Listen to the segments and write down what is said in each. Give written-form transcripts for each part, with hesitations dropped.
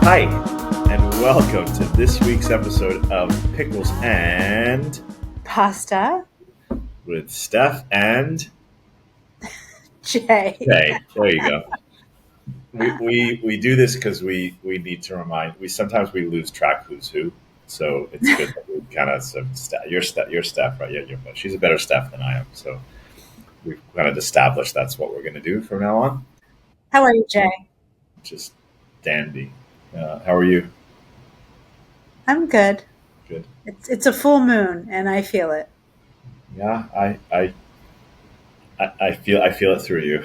Hi, and welcome to this week's episode of Pickles and Pasta, with Steph and Jay. Jay. There you go. We do this because we need to remind. We sometimes we lose track who's who, so it's good that we kind of you're Steph, right? Yeah, she's a better Steph than I am, so we've kind of established that's what we're going to do from now on. How are you, Jay? Just dandy. How are you? I'm good. Good. It's a full moon, and I feel it. Yeah, I feel it through you.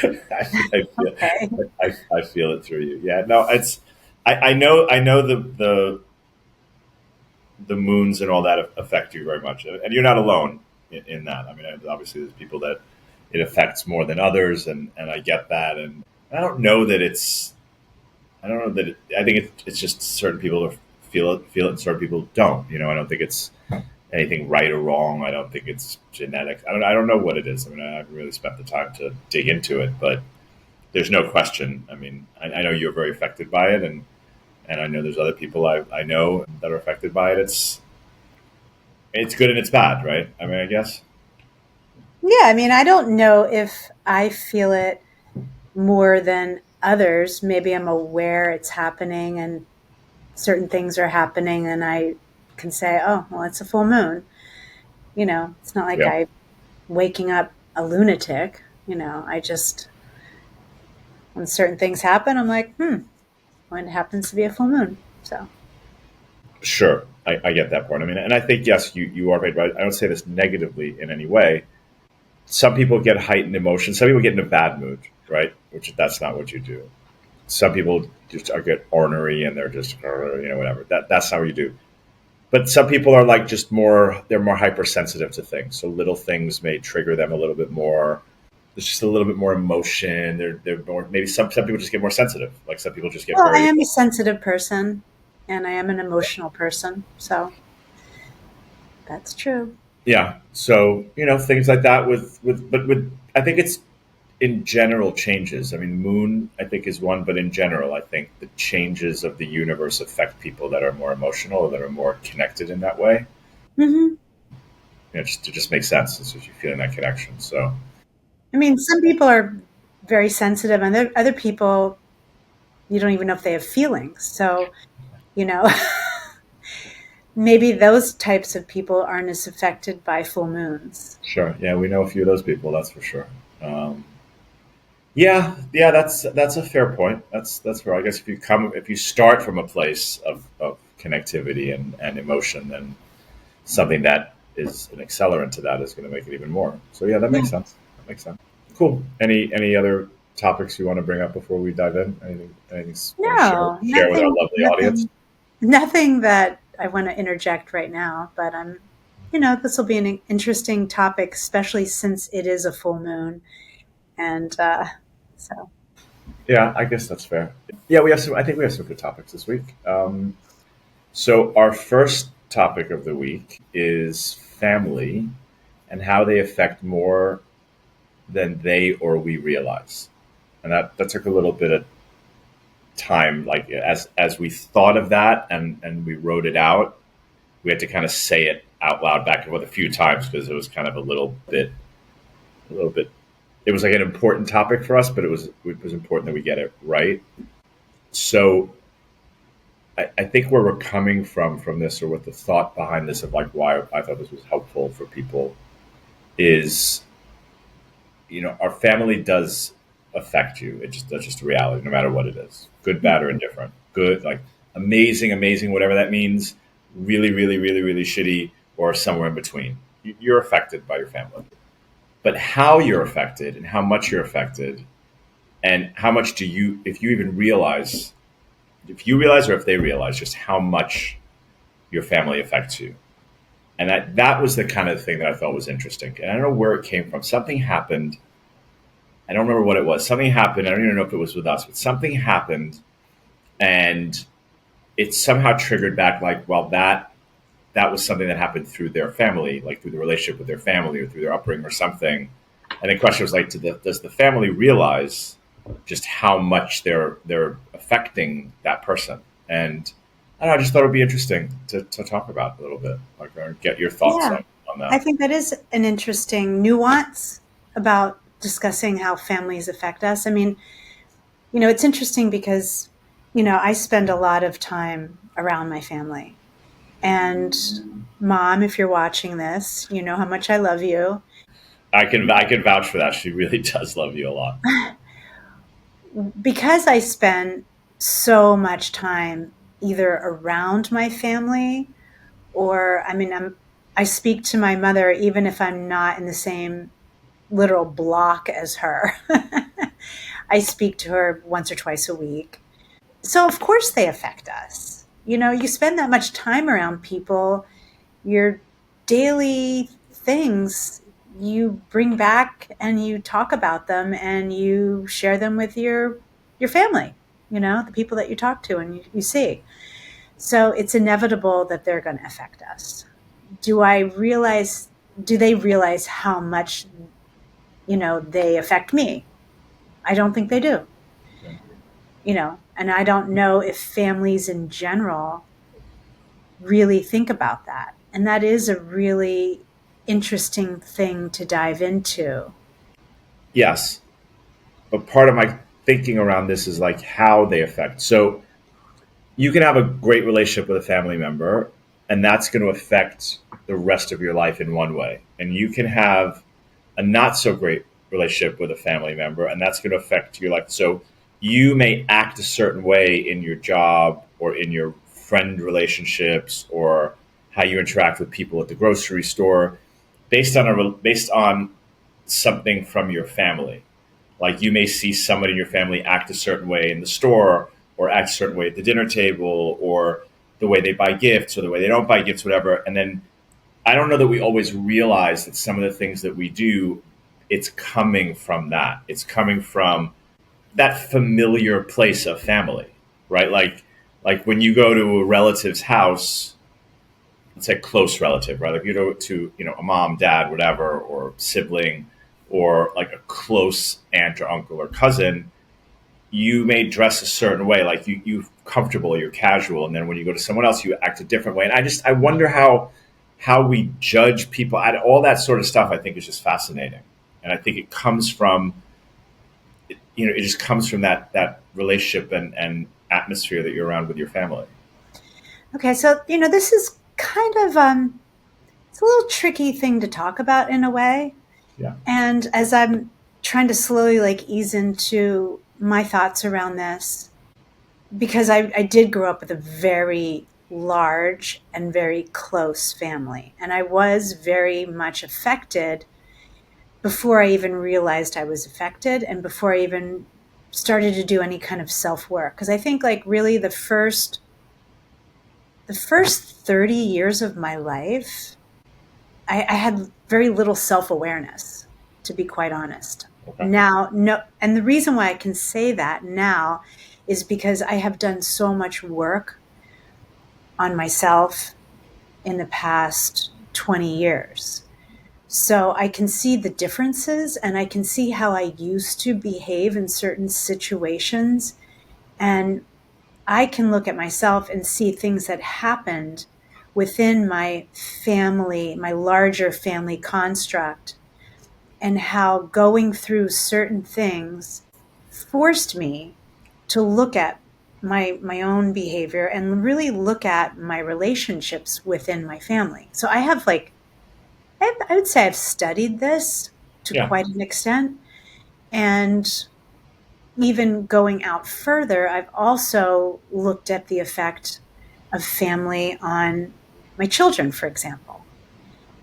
Okay. I feel it through you. Yeah, no, it's I know the moons and all that affect you very much, and you're not alone in that. I mean, obviously, there's people that it affects more than others, and I get that, and I don't know that it's I don't know that I think it's just certain people feel it, and certain people don't. I don't think it's anything right or wrong. I don't think it's genetic. I don't know what it is. I mean, I haven't really spent the time to dig into it, but there's no question. I mean, I know you're very affected by it, and I know there's other people I know that are affected by it. It's good and it's bad, right? I mean, I guess. Yeah, I mean, I don't know if I feel it more than others. Maybe I'm aware it's happening and certain things are happening, and I can say, oh, well, it's a full moon. It's not like Yeah, I'm waking up a lunatic. I just, when certain things happen, I'm like, when it happens to be a full moon. So, sure. I get that part. I mean, and I think yes, you are right. I don't say this negatively in any way. Some people get heightened emotions. Some people get in a bad mood, right? Which that's not what you do. Some people just get ornery and they're just whatever. That's not what you do. But some people are like just more. They're more hypersensitive to things. So little things may trigger them a little bit more. There's just a little bit more emotion. They're more maybe some people just get more sensitive. Like some people just get well, I very am a sensitive person and I am an emotional person. So that's true. yeah. So things like that with I think it's in general changes. I mean, moon I think is one, but in general, I think the changes of the universe affect people that are more emotional or that are more connected in that way. Hmm. It just makes sense. It's just you feeling that connection. So I mean, some people are very sensitive, and other people, you don't even know if they have feelings. So, you know, maybe those types of people aren't as affected by full moons. sure, yeah, we know a few of those people. That's for sure. Um, yeah, that's a fair point. That's fair. I guess if you start from a place of connectivity and emotion, then something that is an accelerant to that is going to make it even more. So yeah, that Yeah. makes sense. That makes sense. Cool. Any other topics you want to bring up before we dive in? Anything you want to No, share with our lovely audience? nothing that I want to interject right now, but this will be an interesting topic, especially since it is a full moon. And so, Yeah, I guess that's fair. Yeah, we have some. I think we have some good topics this week. So our first topic of the week is family and how they affect more than they or we realize, and that took a little bit of time. Like as we thought of that and we wrote it out, we had to kind of say it out loud back and forth a few times because it was kind of a little bit. It was like an important topic for us, but it was important that we get it right. So I think where we're coming from this, or what the thought behind this of like why I thought this was helpful for people is, our family does affect you. That's just a reality, no matter what it is, good, bad, or indifferent. Good, like amazing, whatever that means. Really, really, really, really shitty, or somewhere in between. You're affected by your family, but how you're affected and how much you're affected, and how much do you, if you realize, or if they realize, just how much your family affects you. And that was the kind of thing that I thought was interesting. And I don't know where it came from. Something happened. I don't remember what it was. Something happened. I don't even know if it was with us, but something happened, and it somehow triggered back. Like, well, that was something that happened through their family, like through the relationship with their family or through their upbringing or something. And the question was like, does the family realize just how much they're affecting that person. And I don't know, I just thought it'd be interesting to talk about a little bit, like, or get your thoughts Yeah. on I that. think that is an interesting nuance about discussing how families affect us. I mean, it's interesting because, I spend a lot of time around my family. And mom, if you're watching this, you know how much I love you. I can vouch for that. She really does love you a lot. Because I spend so much time either around my family or, I mean, I speak to my mother even if I'm not in the same literal block as her. I speak to her once or twice a week. So, of course, they affect us. You spend that much time around people, your daily things, you bring back and you talk about them and you share them with your family, the people that you talk to and you see. So it's inevitable that they're going to affect us. Do I realize, do they realize how much, they affect me? I don't think they do, and I don't know if families in general really think about that. And that is a really interesting thing to dive into. Yes, but part of my thinking around this is like how they affect. So you can have a great relationship with a family member, and that's going to affect the rest of your life in one way. And you can have a not so great relationship with a family member, and that's going to affect your life. So you may act a certain way in your job or in your friend relationships or how you interact with people at the grocery store based on something from your family. Like you may see somebody in your family act a certain way in the store or act a certain way at the dinner table or the way they buy gifts or the way they don't buy gifts, whatever. And then I don't know that we always realize that some of the things that we do, it's coming from that. It's coming from that familiar place of family, right? Like when you go to a relative's house, let's say close relative, right? Like you go to a mom, dad, whatever, or sibling, or like a close aunt or uncle or cousin, you may dress a certain way, like you comfortable, you're casual, and then when you go to someone else, you act a different way. And I wonder how we judge people. All that sort of stuff, I think, is just fascinating, and I think it comes from it just comes from that relationship and atmosphere that you're around with your family. Okay, so this is kind of it's a little tricky thing to talk about in a way. Yeah, And as I'm trying to slowly like ease into my thoughts around this, because I did grow up with a very large and very close family, and I was very much affected before I even realized I was affected and before I even started to do any kind of self work. Because I think like really the first 30 years of my life, I had very little self awareness, to be quite honest. okay, Now, no, and the reason why I can say that now is because I have done so much work on myself in the past 20 years. So I can see the differences and I can see how I used to behave in certain situations. And I can look at myself and see things that happened within my family, my larger family construct, and how going through certain things forced me to look at my own behavior and really look at my relationships within my family. So I have like I would say I've studied this to yeah, quite an extent. And even going out further, I've also looked at the effect of family on my children, for example.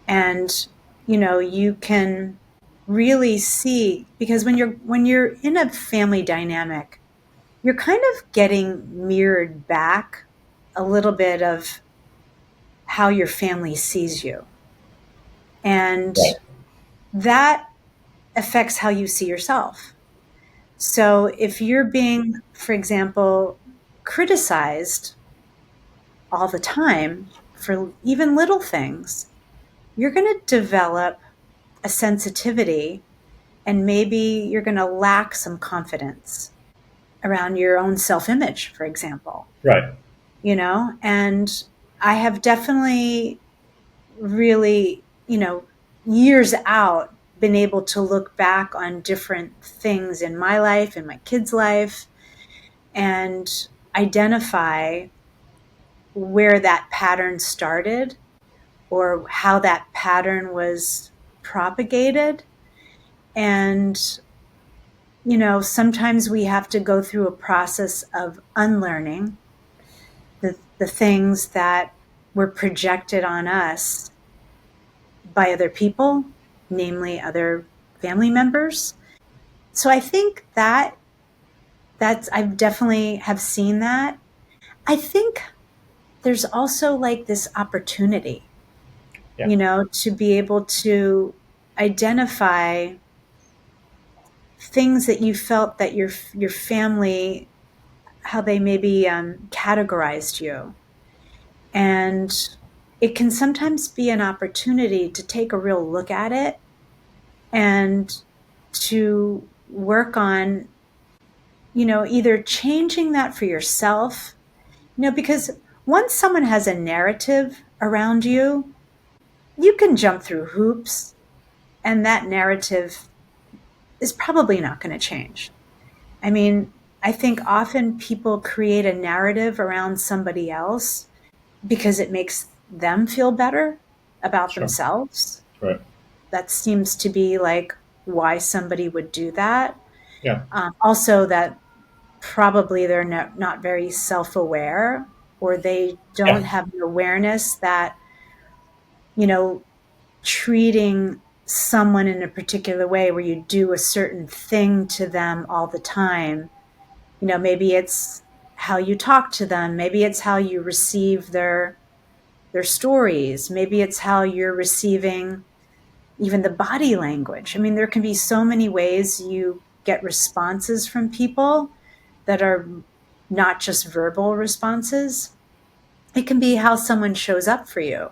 And, you can really see because when you're in a family dynamic, you're kind of getting mirrored back a little bit of how your family sees you. And right, that affects how you see yourself. So if you're being, for example, criticized all the time for even little things, you're going to develop a sensitivity and maybe you're going to lack some confidence around your own self-image, for example, Right. and I have definitely really, years out, been able to look back on different things in my life, in my kids' life, and identify where that pattern started or how that pattern was propagated. And, sometimes we have to go through a process of unlearning the things that were projected on us by other people, namely other family members. So I think that's I've definitely have seen that. I think there's also like this opportunity, Yeah. to be able to identify things that you felt that your family, how they maybe categorized you, and it can sometimes be an opportunity to take a real look at it and to work on, either changing that for yourself, because once someone has a narrative around you, you can jump through hoops and that narrative is probably not going to change. I mean, I think often people create a narrative around somebody else because it makes them feel better about Sure. themselves. Right. That seems to be like why somebody would do that. Yeah. Also, that probably they're not very self aware, or they don't Yeah. have the awareness that, you know, treating someone in a particular way where you do a certain thing to them all the time, maybe it's how you talk to them, maybe it's how you receive their stories, maybe it's how you're receiving even the body language. I mean, there can be so many ways you get responses from people that are not just verbal responses. It can be how someone shows up for you,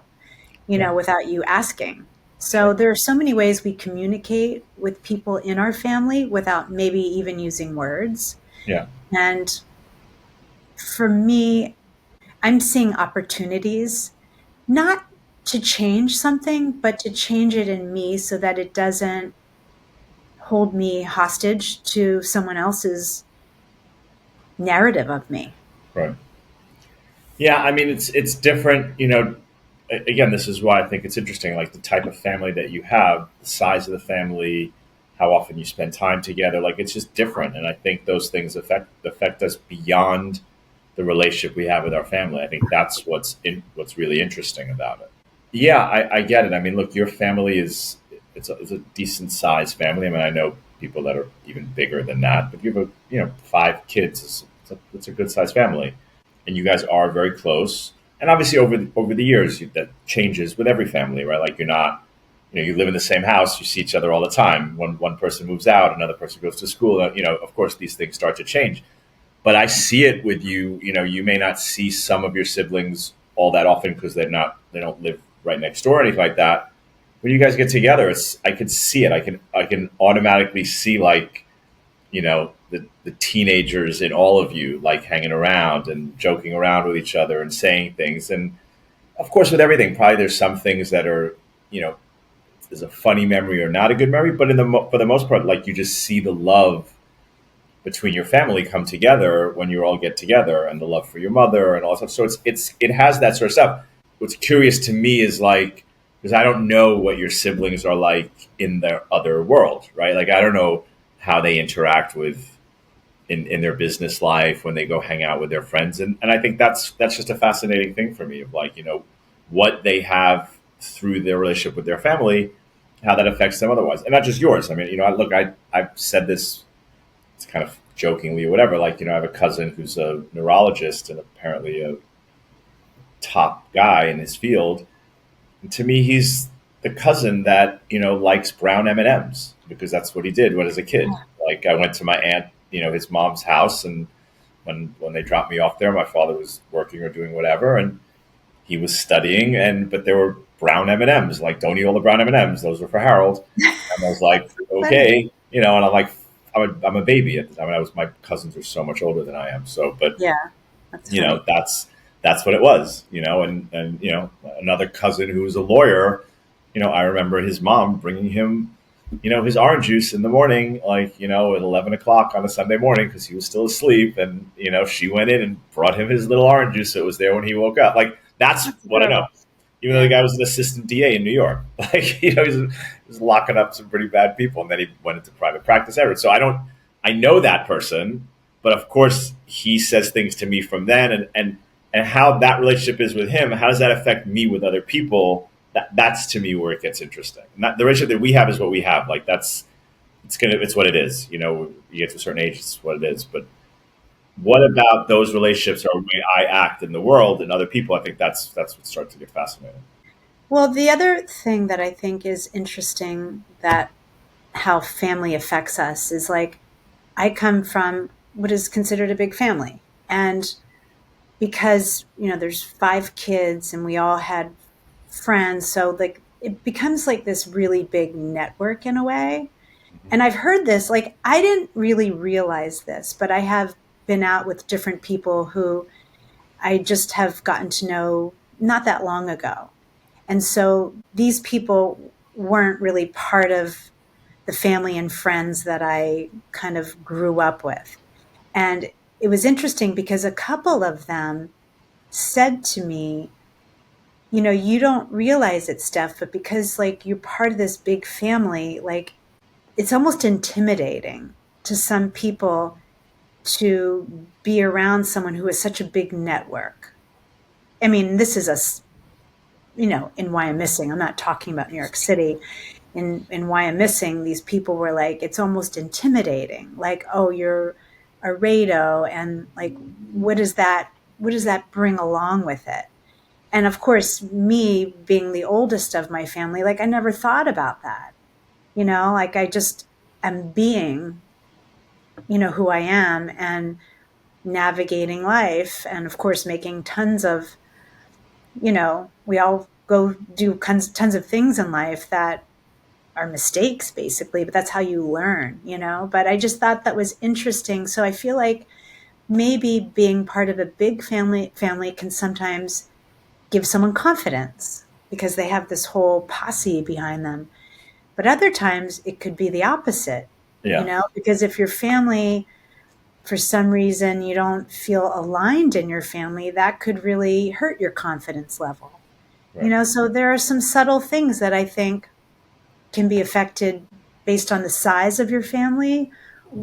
Yeah. without you asking. Sure. So there are so many ways we communicate with people in our family without maybe even using words. Yeah. And for me, I'm seeing opportunities not to change something, but to change it in me so that it doesn't hold me hostage to someone else's narrative of me. Right. Yeah. I mean, it's different. Again, this is why I think it's interesting. Like the type of family that you have, the size of the family, how often you spend time together. Like it's just different, and I think those things affect us beyond the relationship we have with our family. I think that's what's really interesting about it. Yeah, I get it. I mean, look, your family is it's a decent sized family. I mean, I know people that are even bigger than that, but you have 5 kids. It's a good sized family, and you guys are very close. And obviously, over the years, that changes with every family, right? Like you're not, you live in the same house, you see each other all the time. When one person moves out, another person goes to school. Of course, these things start to change. But I see it with you. You may not see some of your siblings all that often because they don't live right next door or anything like that. When you guys get together, I can see it. I can automatically see like the teenagers in all of you like hanging around and joking around with each other and saying things. And of course, with everything, probably there's some things that are you know is a funny memory or not a good memory. But for the most part, like you just see the love between your family come together when you all get together, and the love for your mother and all that stuff. So it has that sort of stuff. What's curious to me is like, because I don't know what your siblings are like in their other world, right? Like I don't know how they interact with in their business life when they go hang out with their friends, and I think that's just a fascinating thing for me of like what they have through their relationship with their family, how that affects them otherwise, and not just yours. I mean, I've said this, it's kind of jokingly or whatever. Like, I have a cousin who's a neurologist and apparently a top guy in his field. And to me, he's the cousin that, likes brown M&Ms because that's what he did when as a kid. Like I went to my aunt, his mom's house, and when they dropped me off there, my father was working or doing whatever, and he was studying, but there were brown M&Ms. Like, don't eat all the brown M&Ms. Those were for Harold. And I was like, Funny. okay, and I'm like, I'm a baby at the time. My cousins are so much older than I am. So, but Yeah, that's you know, funny. that's what it was, you know. And you know, another cousin who was a lawyer, you know, I remember his mom bringing him, you know, his orange juice in the morning, like, you know, at 11 o'clock on a Sunday morning because he was still asleep, and you know, she went in and brought him his little orange juice that was there when he woke up. Like that's That's what I know. adorable. Even though the Yeah. guy was an assistant DA in New York, like you know, he was locking up some pretty bad people, and then he went into private practice. Ever. So I know that person, but of course he says things to me from then, and how that relationship is with him. How does that affect me with other people? That's to me where it gets interesting. Not, the relationship that we have is what we have. Like it's what it is. You know, you get to a certain age, it's what it is. But what about those relationships or the way I act in the world and other people? I think that's what starts to get fascinating. Well, the other thing that I think is interesting that how family affects us is like I come from what is considered a big family. And because, there's 5 kids and we all had friends, so like it becomes like this really big network in a way. And I've heard this, like I didn't really realize this, but I have been out with different people who I just have gotten to know not that long ago. And so these people weren't really part of the family and friends that I kind of grew up with. And it was interesting because a couple of them said to me, you don't realize it, Steph, but because like you're part of this big family, like it's almost intimidating to some people to be around someone who has such a big network. I mean, this is in Why I'm Missing. I'm not talking about New York City. In Why I'm Missing, these people were like, it's almost intimidating. Like, oh, you're a rado, and like, what does that bring along with it? And of course, me being the oldest of my family, like I never thought about that. Like I just am being, who I am and navigating life. And of course, making tons of, we all go do tons of things in life that are mistakes basically, but that's how you learn. But I just thought that was interesting. So I feel like maybe being part of a big family can sometimes give someone confidence because they have this whole posse behind them. But other times it could be the opposite, Yeah, because if your family, for some reason, you don't feel aligned in your family, that could really hurt your confidence level. right. So there are some subtle things that I think can be affected based on the size of your family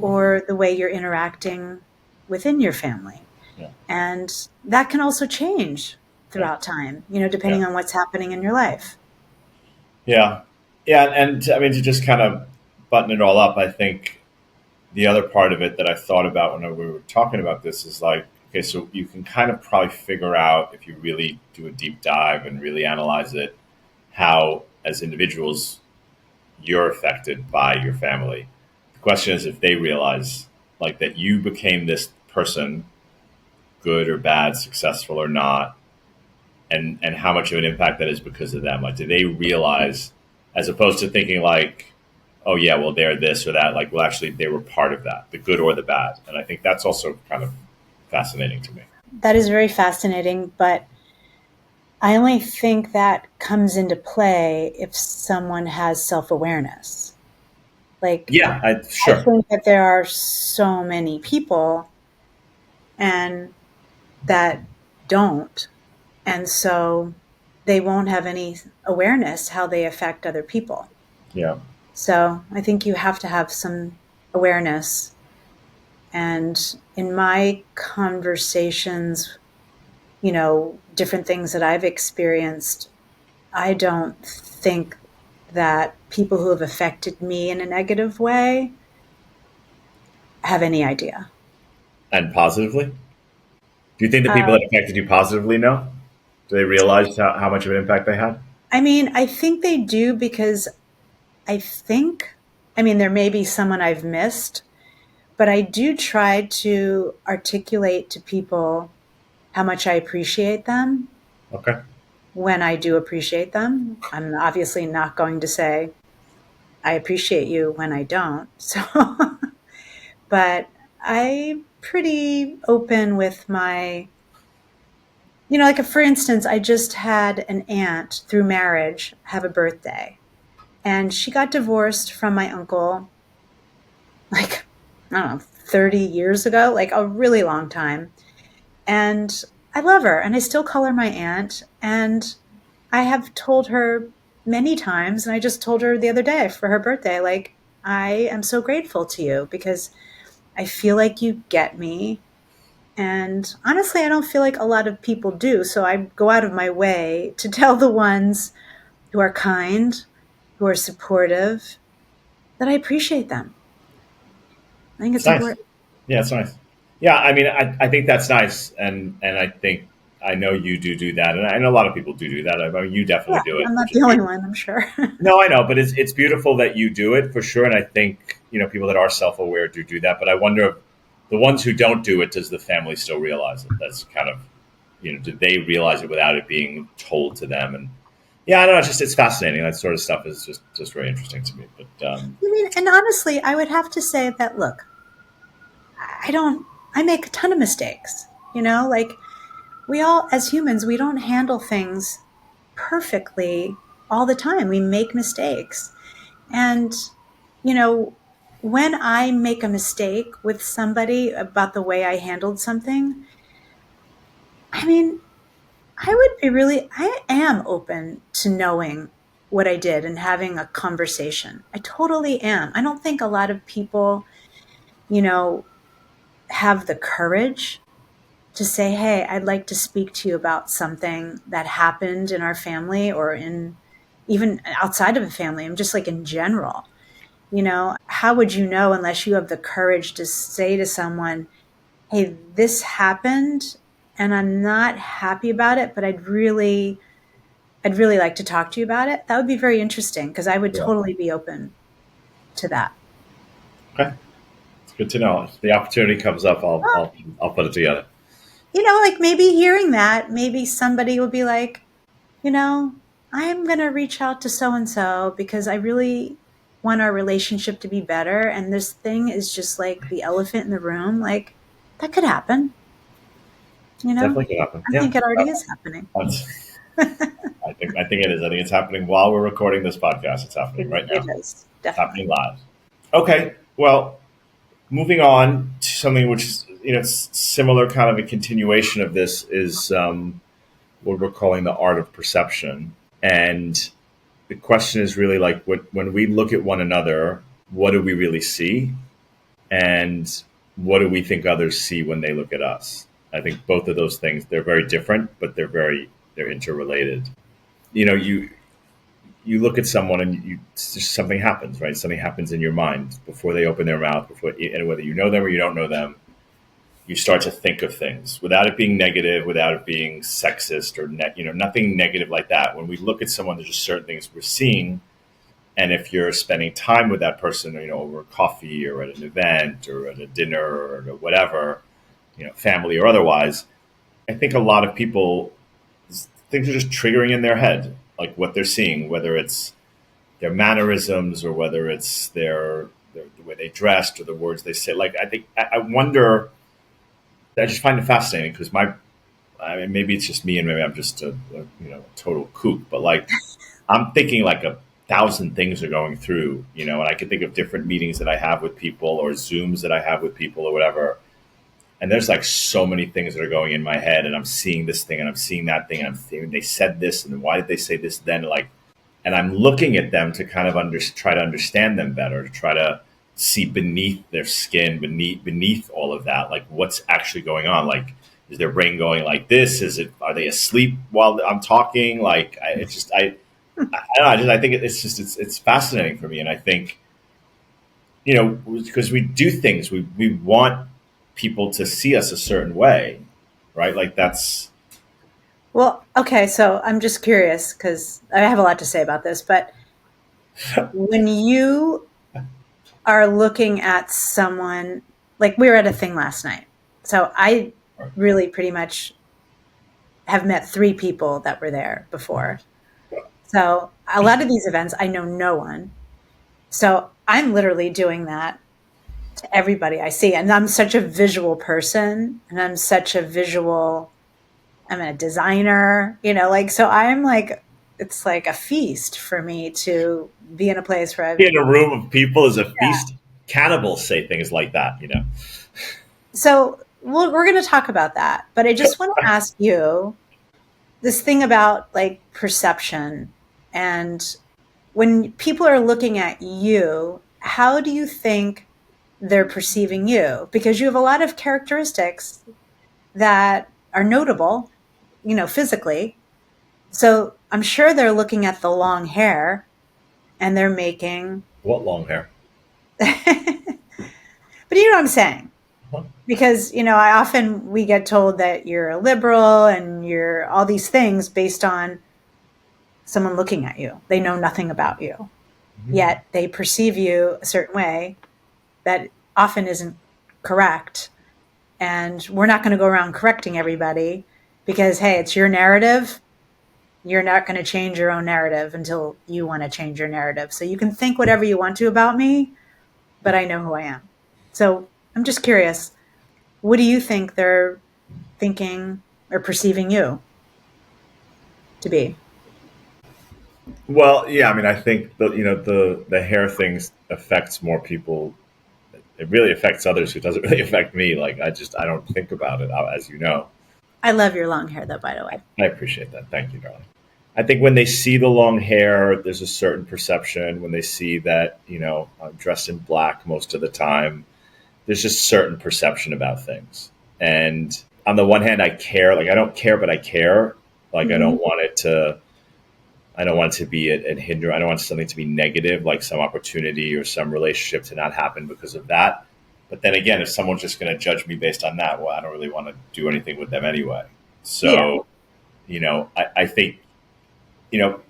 or the way you're interacting within your family. Yeah, And that can also change right. throughout time, Yeah, depending on what's happening in your life. yeah, yeah. And I mean, to just kind of button it all up, I think the other part of it that I thought about when we were talking about this is like, okay, so you can kind of probably figure out if you really do a deep dive and really analyze it, how as individuals you're affected by your family. The question is if they realize like that you became this person, good or bad, successful or not, and how much of an impact that is because of them. Like, do they realize, as opposed to thinking like, oh yeah, well they're this or that. Like, well actually they were part of that, the good or the bad. And I think that's also kind of fascinating to me. That is very fascinating, but I only think that comes into play if someone has self awareness. Like, Yeah, I sure. think that there are so many people and that don't. And so they won't have any awareness how they affect other people. Yeah, So I think you have to have some awareness. And in my conversations, different things that I've experienced, I don't think that people who have affected me in a negative way have any idea. and positively. Do you think the people Uh, that affected you positively know? Do they realize how much of an impact they had? I mean, I think they do because I think, I mean, there may be someone I've missed, but I do try to articulate to people how much I appreciate them Okay. when I do appreciate them. I'm obviously not going to say, I appreciate you when I don't. So, but I'm pretty open with my, like for instance, I just had an aunt through marriage have a birthday, and she got divorced from my uncle, like, I don't know, 30 years ago, like a really long time. And I love her and I still call her my aunt. And I have told her many times, and I just told her the other day for her birthday, like, I am so grateful to you because I feel like you get me. And honestly, I don't feel like a lot of people do. So I go out of my way to tell the ones who are kind, who are supportive, that I appreciate them. I think It's it's nice. important. Yeah, it's nice. Yeah, I mean, I think that's nice, and I think I know you do that, and I know a lot of people do that. I mean, you definitely Yeah, do it, I'm not which is the only beautiful. one, I'm sure. No, I know, but it's beautiful that you do it for sure, and I think people that are self aware do that. But I wonder if the ones who don't do it, does the family still realize it? That's kind of do they realize it without it being told to them? And yeah, I don't know. It's fascinating. That sort of stuff is just very interesting to me. But I mean, and honestly, I would have to say that, look, I don't, I make a ton of mistakes, like we all, as humans, we don't handle things perfectly all the time. We make mistakes. And, you know, when I make a mistake with somebody about the way I handled something, I mean, I am open to knowing what I did and having a conversation. I totally am. I don't think a lot of people, you know, have the courage to say, hey, I'd like to speak to you about something that happened in our family or in even outside of a family. I'm just like in general. How would you know unless you have the courage to say to someone, hey, this happened and I'm not happy about it, but I'd really like to talk to you about it. That would be very interesting because I would yeah, totally be open to that. okay, it's good to know. If the opportunity comes up, I'll put it together. Like maybe hearing that, maybe somebody will be like, you know, I'm going to reach out to so and so because I really want our relationship to be better. And this thing is just like the elephant in the room. Like, that could happen. Definitely could happen. I Yeah, think it already is happening. that's, I think it is. I think it's happening while we're recording this podcast. It's happening right It now. is, It's definitely. happening live. Okay, well, moving on to something which is similar, kind of a continuation of this is what we're calling the art of perception. And the question is really like, when we look at one another, what do we really see, and what do we think others see when they look at us? I think both of those things, they're very different, but they're interrelated. You look at someone and just something happens, right? Something happens in your mind before they open their mouth, and whether you know them or you don't know them, you start to think of things without it being negative, without it being sexist or nothing negative like that. When we look at someone, there's just certain things we're seeing, and if you're spending time with that person, over coffee or at an event or at a dinner or whatever, family or otherwise, I think a lot of people, things are just triggering in their head, like what they're seeing, whether it's their mannerisms or whether it's the way they dressed or the words they say. Like I wonder. I just find it fascinating because I mean, maybe it's just me and maybe I'm just a total kook, but like I'm thinking like 1,000 things are going through, and I can think of different meetings that I have with people or Zooms that I have with people or whatever. And there's like so many things that are going in my head, and I'm seeing this thing and I'm seeing that thing, and I'm thinking they said this, and why did they say this then? Like, and I'm looking at them to kind of try to understand them better, to try to see beneath their skin, beneath all of that, like what's actually going on. Like, is their brain going like this? Are they asleep while I'm talking? Like, I don't know. I think it's fascinating for me, and I think because we do things, we want people to see us a certain way, right? Like that's Well, okay, so I'm just curious because I have a lot to say about this, but when you are looking at someone, like we were at a thing last night. So I really pretty much have met three people that were there before. So a lot of these events, I know no one. So I'm literally doing that everybody I see. And I'm such a visual person, and I'm a designer, like, so I'm like, it's like a feast for me to be in a place where In a room of people is a feast. Cannibals say things like that, so we're going to talk about that. But I just want to ask you this thing about like perception, and when people are looking at you, how do you think they're perceiving you? Because you have a lot of characteristics that are notable, physically. So I'm sure they're looking at the long hair and they're making, What long hair? but you know what I'm saying? Huh? Because, we get told that you're a liberal and you're all these things based on someone looking at you. They know nothing about you, yet they perceive you a certain way that often isn't correct. And we're not going to go around correcting everybody because, hey, it's your narrative. You're not going to change your own narrative until you want to change your narrative. So you can think whatever you want to about me, but I know who I am. So I'm just curious, what do you think they're thinking or perceiving you to be? Well, yeah, I mean, I think the hair things affects more people. It really affects others who doesn't really affect me. Like I don't think about it, as you know. I love your long hair, though, by the way. I appreciate that. Thank you, darling. I think when they see the long hair, there's a certain perception. When they see that, I'm dressed in black most of the time, there's just certain perception about things. And on the one hand, I care. Like I don't care, but I care. Like Mm-hmm. I don't want it to be a hinder. I don't want something to be negative, like some opportunity or some relationship to not happen because of that. But then again, if someone's just going to judge me based on that, well, I don't really want to do anything with them anyway. Yeah. So, I think, you know,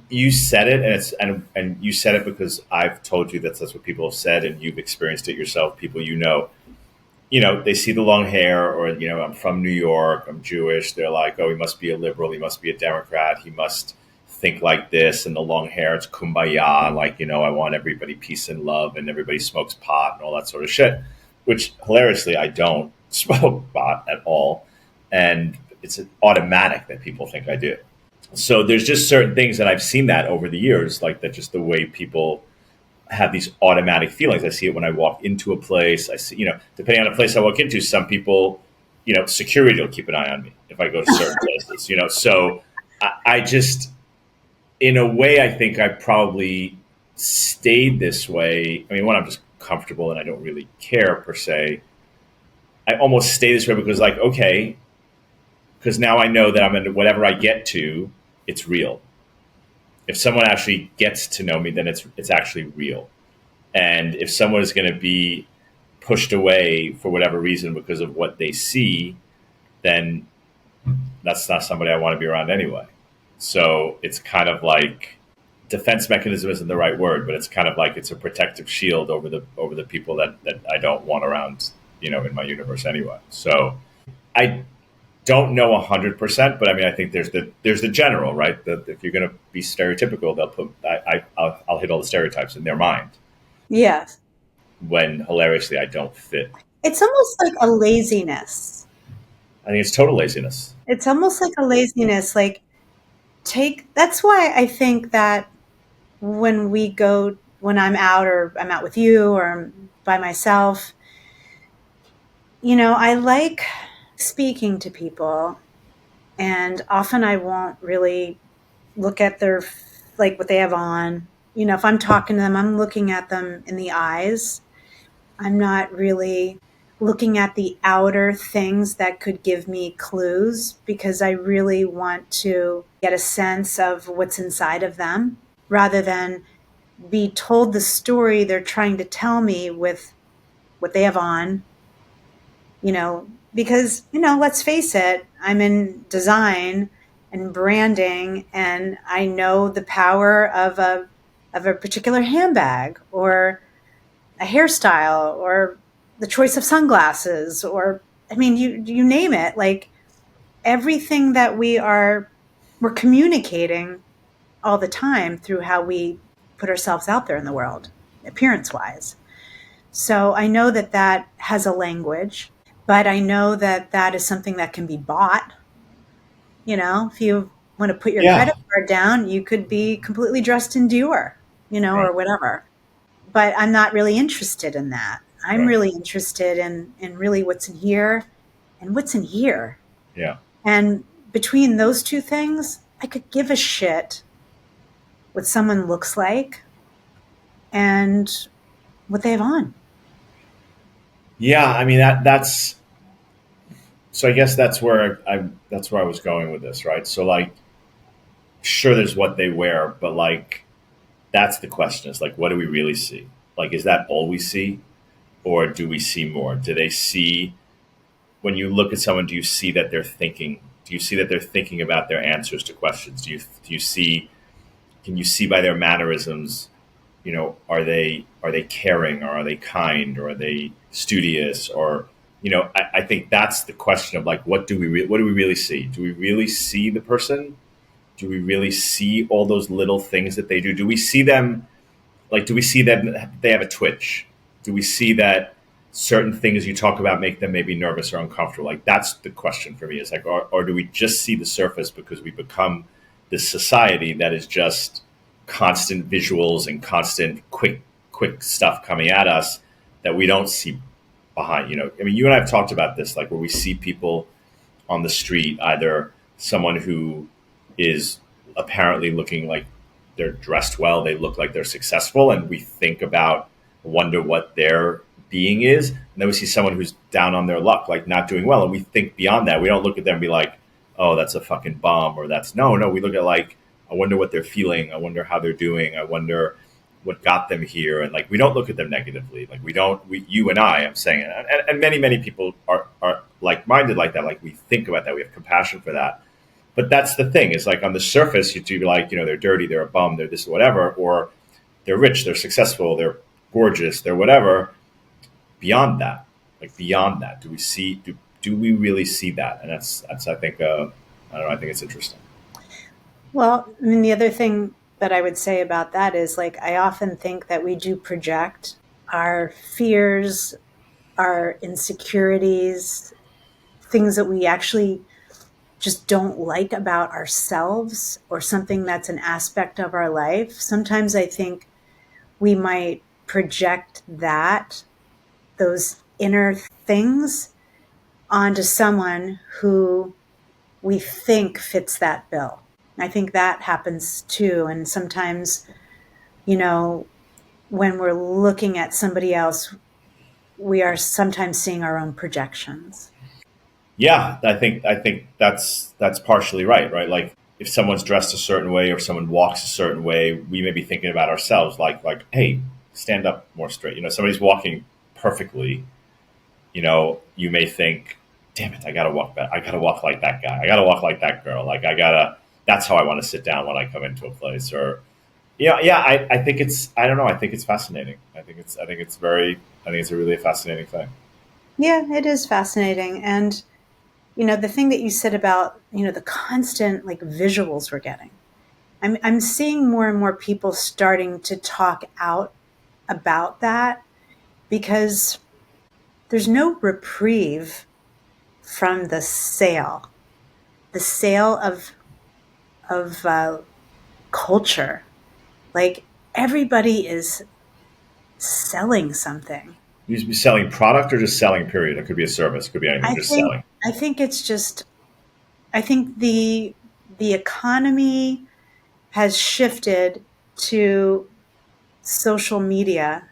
you said it, and and you said it because I've told you that's what people have said, and you've experienced it yourself. People, they see the long hair, or I'm from New York, I'm Jewish. They're like, oh, he must be a liberal, he must be a Democrat, he must think like this, and the long hair, it's kumbaya, like I want everybody peace and love, and everybody smokes pot and all that sort of shit. Which hilariously, I don't smoke pot at all, and it's automatic that people think I do. So there's just certain things that I've seen that over the years, like that, just the way people have these automatic feelings. I see it when I walk into a place. I see, depending on the place I walk into, some people, security will keep an eye on me if I go to certain places, So I just, in a way, I think I probably stayed this way. I mean, when I'm just comfortable and I don't really care per se, I almost stay this way because, like, okay, because now I know that I'm in whatever I get to, it's real. If someone actually gets to know me, then it's actually real. And if someone is going to be pushed away for whatever reason because of what they see, then that's not somebody I want to be around anyway. So it's kind of like defense mechanism isn't the right word, but it's kind of like it's a protective shield over the people that I don't want around, in my universe anyway. So I don't know 100%, but I mean, I think there's the general, right? That if you're going to be stereotypical, they'll put I'll hit all the stereotypes in their mind. Yes. When hilariously, I don't fit. It's almost like a laziness. I think it's total laziness. It's almost like a laziness. Like, that's why I think that when I'm out, or I'm out with you, or I'm by myself, I like speaking to people, and often I won't really look at like what they have on. If I'm talking to them, I'm looking at them in the eyes. I'm not really looking at the outer things that could give me clues, because I really want to get a sense of what's inside of them rather than be told the story they're trying to tell me with what they have on, because, let's face it, I'm in design and branding, and I know the power of a particular handbag, or a hairstyle, or the choice of sunglasses, or, I mean, you name it. Like, everything that we're communicating all the time through how we put ourselves out there in the world, appearance wise. So I know that that has a language, but I know that that is something that can be bought. You know, if you want to put your Yeah. credit card down, you could be completely dressed in Dior, Right. or whatever. But I'm not really interested in that. I'm Right. really interested in really what's in here and what's in here. Yeah. And between those two things, I could give a shit what someone looks like and what they have on. Yeah. I mean that's so. I guess that's where I was going with this, right? So like, sure, there's what they wear, but like, that's the question: is like, what do we really see? Like, is that all we see, or do we see more? Do they see when you look at someone? Do you see that they're thinking? Do you see that they're thinking about their answers to questions? Do you see? Can you see by their mannerisms, are they caring, or are they kind, or are they studious, or I think that's the question of like, what do we really see? Do we really see the person? Do we really see all those little things that they do? Do we see them, like, do we see that they have a twitch? Do we see that certain things you talk about make them maybe nervous or uncomfortable? Like, that's the question for me. Is like, or do we just see the surface because we become this society that is just constant visuals and constant quick stuff coming at us that we don't see behind? I mean, you and I have talked about this, like where we see people on the street, either someone who is apparently looking like they're dressed well, they look like they're successful, and we think about, wonder what their being is. And then we see someone who's down on their luck, like not doing well, and we think beyond that. We don't look at them and be like, oh, that's a fucking bum, or that's no. We look at like, I wonder what they're feeling. I wonder how they're doing. I wonder what got them here. And like, we don't look at them negatively. Like, we don't, you and I'm saying it. And many people are like minded like that. Like, we think about that. We have compassion for that. But that's the thing, is like, on the surface, you do like, they're dirty, they're a bum, they're this, whatever, or they're rich, they're successful, they're gorgeous, they're whatever. Beyond that, like beyond that, do we really see that? And that's I think, I don't know, I think it's interesting. Well, I mean, the other thing that I would say about that is like, I often think that we do project our fears, our insecurities, things that we actually just don't like about ourselves or something that's an aspect of our life. Sometimes I think we might project those inner things onto someone who we think fits that bill. I think that happens too. And sometimes, you know, when we're looking at somebody else, we are sometimes seeing our own projections. Yeah, I think that's partially right, right? Like, if someone's dressed a certain way or someone walks a certain way, we may be thinking about ourselves, like, hey, stand up more straight. Somebody's walking perfectly. You may think, damn it, I gotta walk better. I gotta walk like that guy. I gotta walk like that girl. Like, I gotta. That's how I want to sit down when I come into a place. Or yeah. I think it's. I don't know. I think it's fascinating. I think it's a really fascinating thing. Yeah, it is fascinating. And, the thing that you said about, the constant like visuals we're getting. I'm seeing more and more people starting to talk out about that because there's no reprieve from the sale of culture. Like everybody is selling something. You be selling product or just selling, period? It could be a service, it could be anything, I just think selling. I think it's just I think the economy has shifted to social media,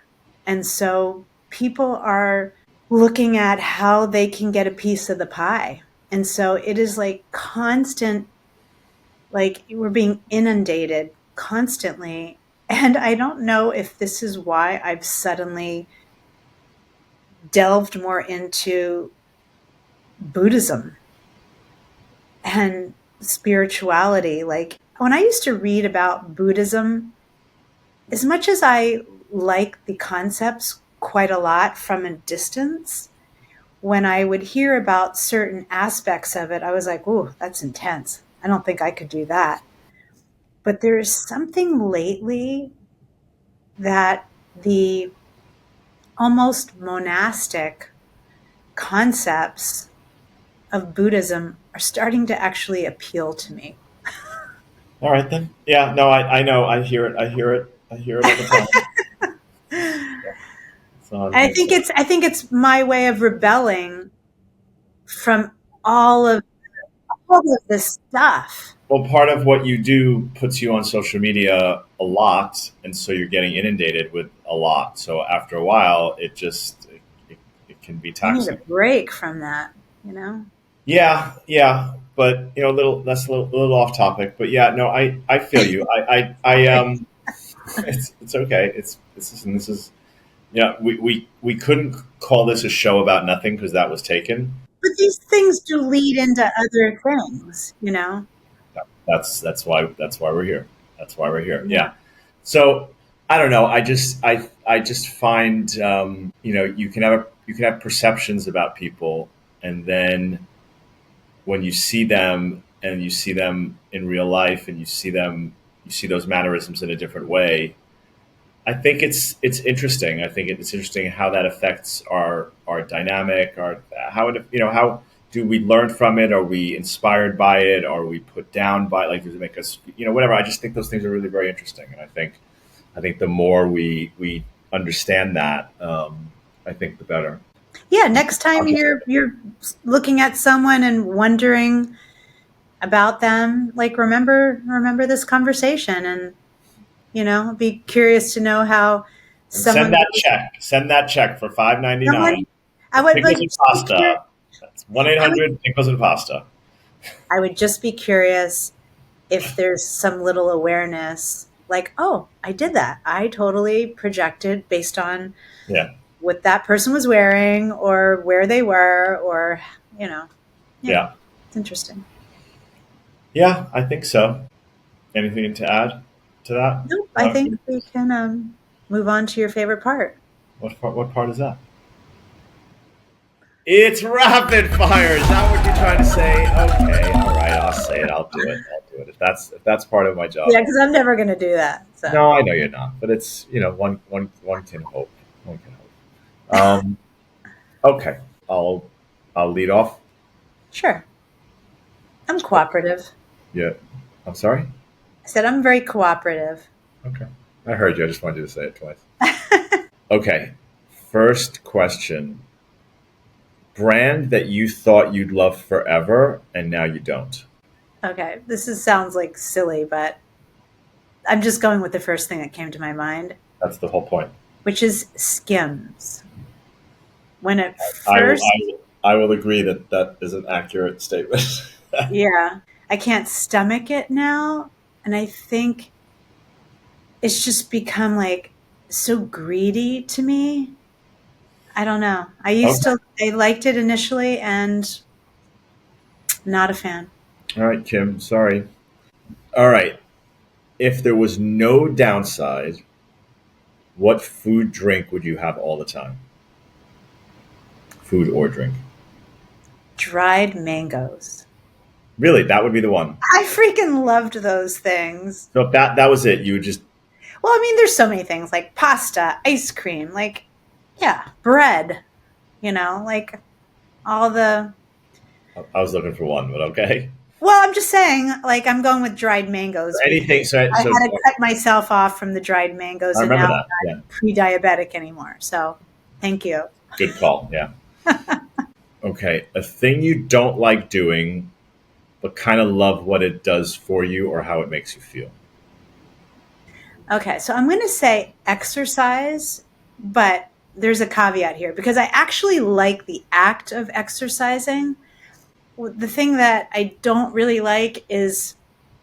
and so people are looking at how they can get a piece of the pie. And so it is like constant, like we're being inundated constantly. And I don't know if this is why I've suddenly delved more into Buddhism and spirituality. Like when I used to read about Buddhism, as much as I like the concepts quite a lot from a distance, when I would hear about certain aspects of it, I was like, "Ooh, that's intense. I don't think I could do that." But there is something lately that the almost monastic concepts of Buddhism are starting to actually appeal to me. All right then. Yeah. No, I know. I hear it. I hear it. I hear it all the time. Yeah, it's 100%. I think it's my way of rebelling from all of all of this stuff. Well, part of what you do puts you on social media a lot, and so you're getting inundated with a lot. So after a while, it can be I need a taxing. break from that, you know? Yeah, yeah, but little that's a little off topic. But yeah, no, I feel you. It's okay. This is yeah. We couldn't call this a show about nothing because that was taken. But these things do lead into other things, you know? That's why we're here. That's why we're here. Yeah. Yeah. So I don't know. I just find you can have perceptions about people, and then when you see them in real life, and you see those mannerisms in a different way. I think it's interesting. I think it's interesting how that affects our dynamic, how do we learn from it? Are we inspired by it? Are we put down by it? Like, does it make us whatever? I just think those things are really very interesting, and I think the more we understand that, I think the better. Yeah, next time Okay. you're looking at someone and wondering about them, like remember this conversation and be curious to know how And send someone that check. Send that check for $5.99 someone I for would pickles like and just be curious. pasta. That's one eight I would hundred pickles and pasta. I would just be curious if there's some little awareness like, oh, I did that. I totally projected based on Yeah, what that person was wearing or where they were or you know, yeah, yeah, it's interesting. yeah. I think so. Anything to add to that? Nope, I No? think we can move on to your favorite part. What part is that? It's rapid fire. Is that what you're trying to say? Okay, all right. I'll say it. I'll do it. I'll do it. If that's part of my job. Yeah, because I'm never going to do that. So No, I know you're not, but it's one can hope. One can hope. Okay, I'll lead off. sure, I'm cooperative. Yeah, I'm sorry. I said I'm very cooperative. Okay, I heard you. I just wanted you to say it twice. Okay, first question: brand that you thought you'd love forever and now you don't. Okay, sounds like silly, but I'm just going with the first thing that came to my mind, That's the whole point. which is Skims. When it I will. first, I will agree that that is an accurate statement. yeah, I can't stomach it now, and I think it's just become like so greedy to me. I don't know. Okay. I liked it initially and not a fan. All right, Kim. Sorry. All right. If there was no downside, what food drink would you have all the time? Food or drink? Dried mangoes. Really, that would be the one. I freaking loved those things. So if that was it, you would just. Well, I mean, there's so many things like pasta, ice cream, like, yeah, bread, like all the. I was looking for one, but okay. Well, I'm just saying, like, I'm going with dried mangoes because Anything. I So had to cut myself off from the dried mangoes I and now remember I'm that. Yeah. not pre diabetic anymore. So thank you. Good call. Yeah. Okay. A thing you don't like doing, but kind of love what it does for you or how it makes you feel. Okay, so I'm going to say exercise, but there's a caveat here because I actually like the act of exercising. The thing that I don't really like is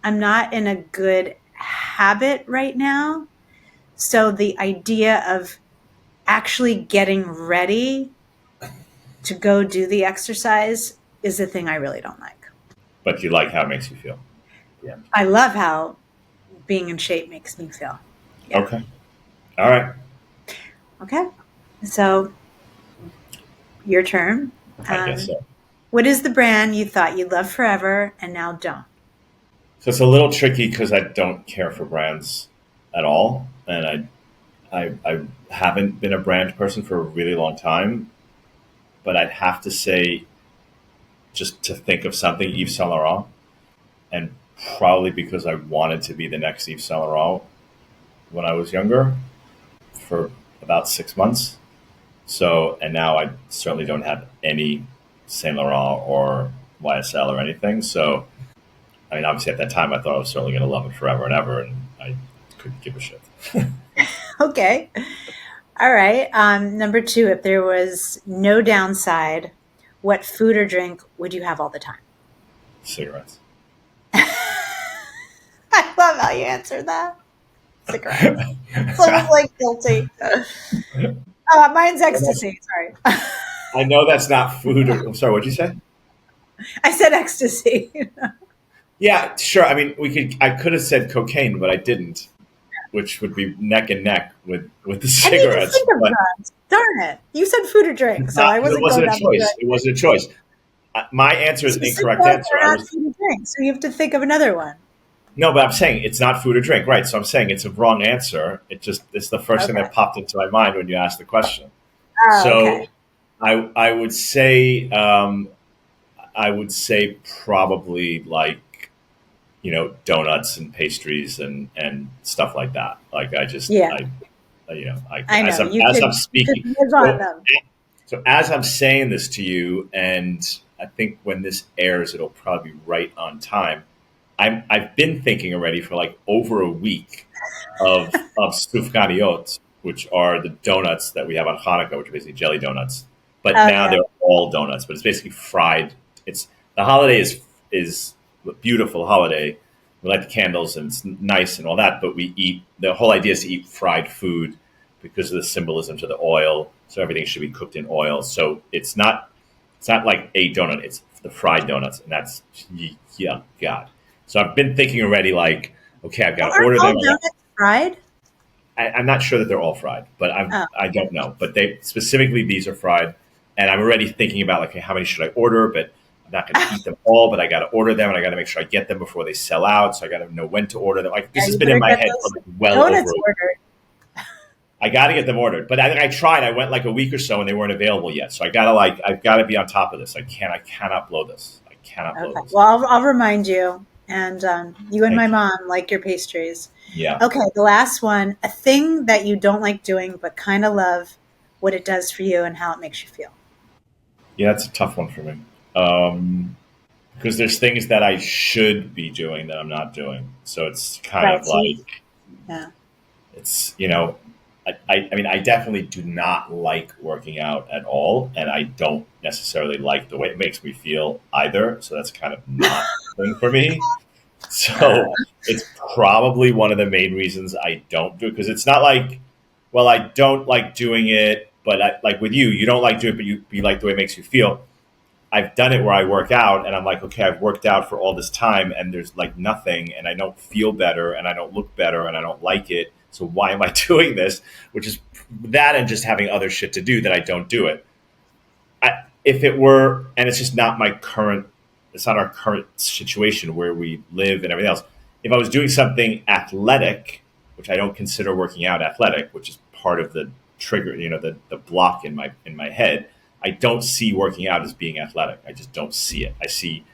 I'm not in a good habit right now. So the idea of actually getting ready to go do the exercise is the thing I really don't like. But you like how it makes you feel. Yeah. I love how being in shape makes me feel. Yeah. Okay. All right. Okay. So your turn. I guess so. What is the brand you thought you'd love forever and now don't? So it's a little tricky because I don't care for brands at all, and I haven't been a brand person for a really long time, but I'd have to say, just to think of something, Yves Saint Laurent, and probably because I wanted to be the next Yves Saint Laurent when I was younger for about 6 months. So, and now I certainly don't have any Saint Laurent or YSL or anything. So, I mean, obviously at that time, I thought I was certainly going to love it forever and ever, and I couldn't give a shit. Okay. All right. Number two, if there was no downside, what food or drink would you have all the time? Cigarettes. I love how you answered that. Cigarettes. It's almost like guilty. Mine's ecstasy. Sorry. I know that's not food. I'm sorry. What'd you say? I said ecstasy. Yeah, sure. I mean, we could. I could have said cocaine, but I didn't, which would be neck and neck with the I need to cigarettes. think of But that. Darn it. You said food or drink, so not, I it wasn't wasn't going a down the choice. It wasn't a choice. My answer is incorrect cigarettes answer. are I not was food or drink, so you have to think of another one. no, but I'm saying it's not food or drink, right? So I'm saying it's a wrong answer. It's the first thing Okay. that popped into my mind when you asked the question. Oh, So okay. I would say I would say probably like donuts and pastries and stuff like that. Like Yeah, I know. as I'm You as could I'm you could speaking. live on So them. so as I'm saying this to you, and I think when this airs, it'll probably be right on time. I've been thinking already for like over a week of sufganiyot, which are the donuts that we have on Hanukkah, which are basically jelly donuts. But Oh now yeah. they're all donuts, but it's basically fried. It's the holiday is a beautiful holiday. We light the candles and it's nice and all that, but we eat. The whole idea is to eat fried food because of the symbolism to the oil. So everything should be cooked in oil. So it's not like a donut. It's the fried donuts, and that's yeah, God. So I've been thinking already, like, okay, I've got Well, to aren't order all them. donuts fried? I'm not sure that they're all fried, but Oh, I don't know. But they specifically these are fried, and I'm already thinking about like, okay, how many should I order? But I'm not going to eat them all. But I got to order them, and I got to make sure I get them before they sell out. So I got to know when to order them. Like this yeah. has You been in better my get head for those like well over. donuts ordered. I got to get them ordered, but I tried. I went like a week or so, and they weren't available yet. So I've got to be on top of this. I cannot blow this. I cannot blow Okay. this. Well, I'll remind you. And you and my Thank you. mom like your pastries. Yeah. Okay, the last one. A thing that you don't like doing, but kind of love what it does for you and how it makes you feel. Yeah, that's a tough one for me. Um, because there's things that I should be doing that I'm not doing. So it's kind Right. of So you, like yeah. it's I mean I definitely do not like working out at all, and I don't necessarily like the way it makes me feel either. So that's kind of not a thing for me. So it's probably one of the main reasons I don't do it because it's not like, well, I don't like doing it, but like with you, you don't like doing it, but you like the way it makes you feel. I've done it where I work out and I'm like, okay, I've worked out for all this time and there's like nothing and I don't feel better and I don't look better and I don't like it. So why am I doing this? Which is that and just having other shit to do that I don't do it. If it were, and it's just not my current, it's not our current situation where we live and everything else. If I was doing something athletic, which I don't consider working out athletic, which is part of the trigger, the block in my head, I don't see working out as being athletic. I just don't see it. I see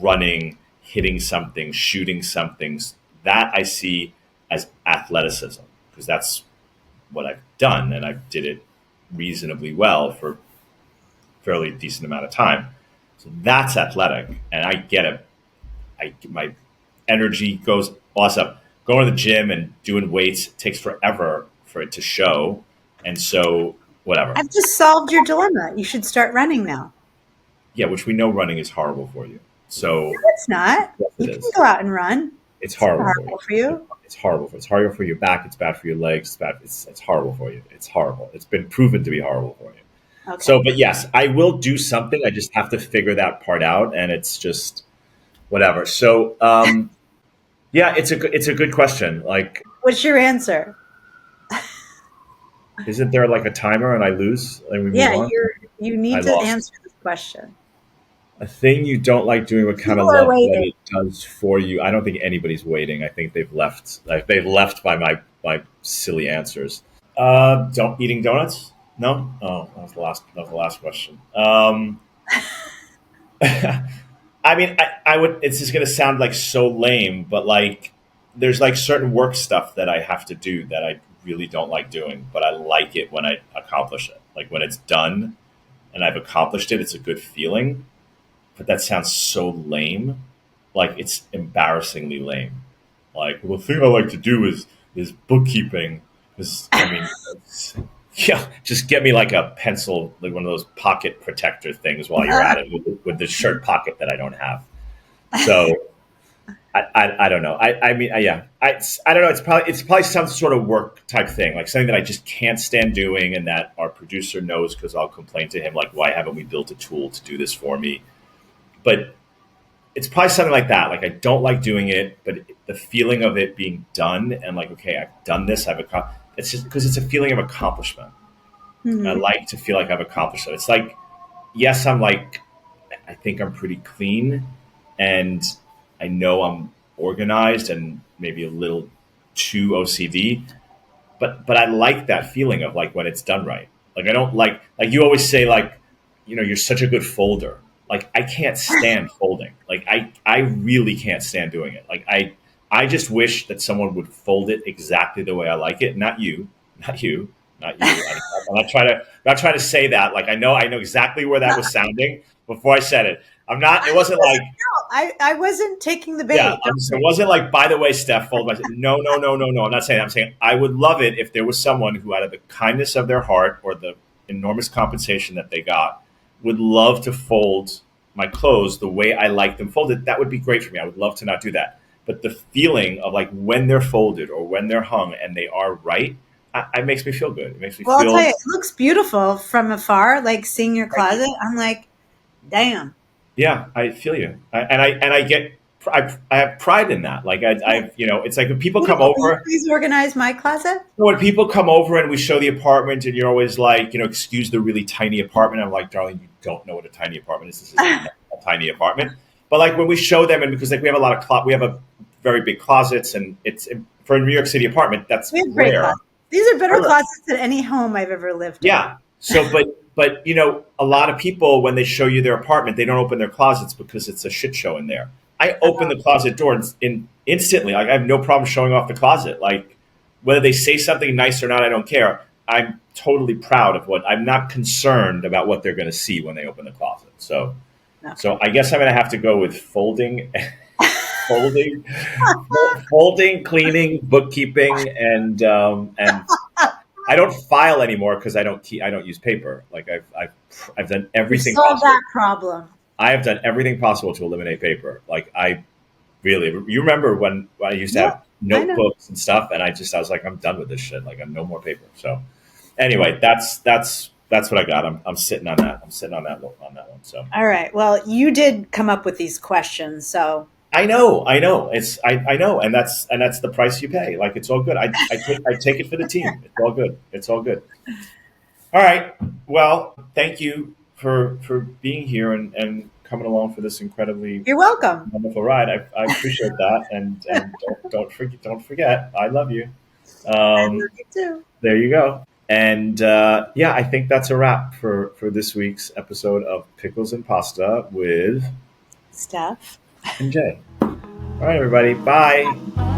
running, hitting something, shooting something. That I see as athleticism because that's what I've done, and I did it reasonably well for fairly decent amount of time. So that's athletic, and I get it. My energy goes awesome. Going to the gym and doing weights takes forever for it to show, and so whatever. I've just solved your dilemma. You should start running now. Yeah, which we know running is horrible for you. So It's not. yes, it You can is. go out and run. It's It's not horrible for you. harmful for you. It's horrible. It's horrible for your back. It's bad for your legs. It's bad. It's horrible for you. It's horrible. It's been proven to be horrible for you. Okay. So, but yes, I will do something. I just have to figure that part out, and it's just whatever. So, yeah, it's a good question. Like, What's your answer? isn't there like a timer and I lose and we move Yeah, on? you I need to lost. answer this question. A thing you don't like doing, what kind of People are love what waiting. it does for you. I don't think anybody's waiting. I think they've left. Like they've left by my silly answers. Don't eating donuts? No. Oh, that was the last. That was the last question. I mean, I would. It's just gonna sound like so lame, but like, there's like certain work stuff that I have to do that I really don't like doing, but I like it when I accomplish it. Like when it's done and I've accomplished it, it's a good feeling. But that sounds so lame. Like it's embarrassingly lame. Like, well, the thing I like to do is bookkeeping. Is I mean, yeah, just get me like a pencil, like one of those pocket protector things while you're at it with the shirt pocket that I don't have. So I don't know. I mean, yeah, I don't know. It's probably some sort of work type thing, like something that I just can't stand doing, and that our producer knows because I'll complain to him like, why haven't we built a tool to do this for me? But it's probably something like that. Like I don't like doing it, but the feeling of it being done and like, okay, I've done this. It's just because it's a feeling of accomplishment. And I Hmm. like to feel like I've accomplished it. It's like, yes, I'm like, I think I'm pretty clean, and I know I'm organized and maybe a little too OCD, but I like that feeling of like when it's done right. Like I don't like you always say like, you're such a good folder. Like I can't stand folding. Like I really can't stand doing it. Like I just wish that someone would fold it exactly the way I like it. Not you, not you, not you. I'm not trying to say that. Like I know exactly where that was sounding before I said it. I'm not. It wasn't like I wasn't taking the yeah, bait. Don't it worry. wasn't like, by the way, Steph, fold my. No, no, no, no, no. I'm not saying that. I'm saying I would love it if there was someone who, out of the kindness of their heart or the enormous compensation that they got, would love to fold my clothes the way I like them folded. That would be great for me. I would love to not do that. But the feeling of like when they're folded or when they're hung and they are right, it makes me feel good. It makes me Well, I'll tell feel. you, it looks beautiful from afar. Like seeing your Thank you. closet, I'm like, damn. Yeah, I feel you, and I get I have pride in that. Like Yeah. it's like when people come Beautiful. Will you over. please organize my closet? When people come over and we show the apartment, and you're always like, excuse the really tiny apartment. I'm like, darling, you don't know what a tiny apartment is. This is not a tiny apartment. But like when we show them, and because like we have a lot of we have a very big closets, and it's for a New York City apartment. That's We have great rare. closets. These are better Rare. closets than any home I've ever lived in. Yeah. So, but a lot of people when they show you their apartment, they don't open their closets because it's a shit show in there. I open the closet door in instantly. Like I have no problem showing off the closet. Like whether they say something nice or not, I don't care. I'm totally proud of what I'm not concerned about what they're going to see when they open the closet. So, Okay. so I guess I'm going to have to go with folding, folding, folding, cleaning, bookkeeping, and I don't file anymore because I don't use paper. Like I've done We've everything solved possible. that problem. I have done everything possible to eliminate paper. Like I really, you remember when I used to Yeah, have I know. notebooks and stuff, and I was like, I'm done with this shit. Like I'm no more paper. So anyway, that's what I got. I'm sitting on that. I'm sitting on that one. So All right. Well, you did come up with these questions, so I know. I know, and that's the price you pay. Like it's all good. I take it for the team. It's all good. It's all good. All right. Well, thank you for being here and coming along for this incredibly you're welcome. wonderful ride. I appreciate that, and don't forget, I love you. I Um, love you too. there you go. And yeah, I think that's a wrap for this week's episode of Pickles and Pasta with Steph. Steph and Jay. All right, everybody. Bye.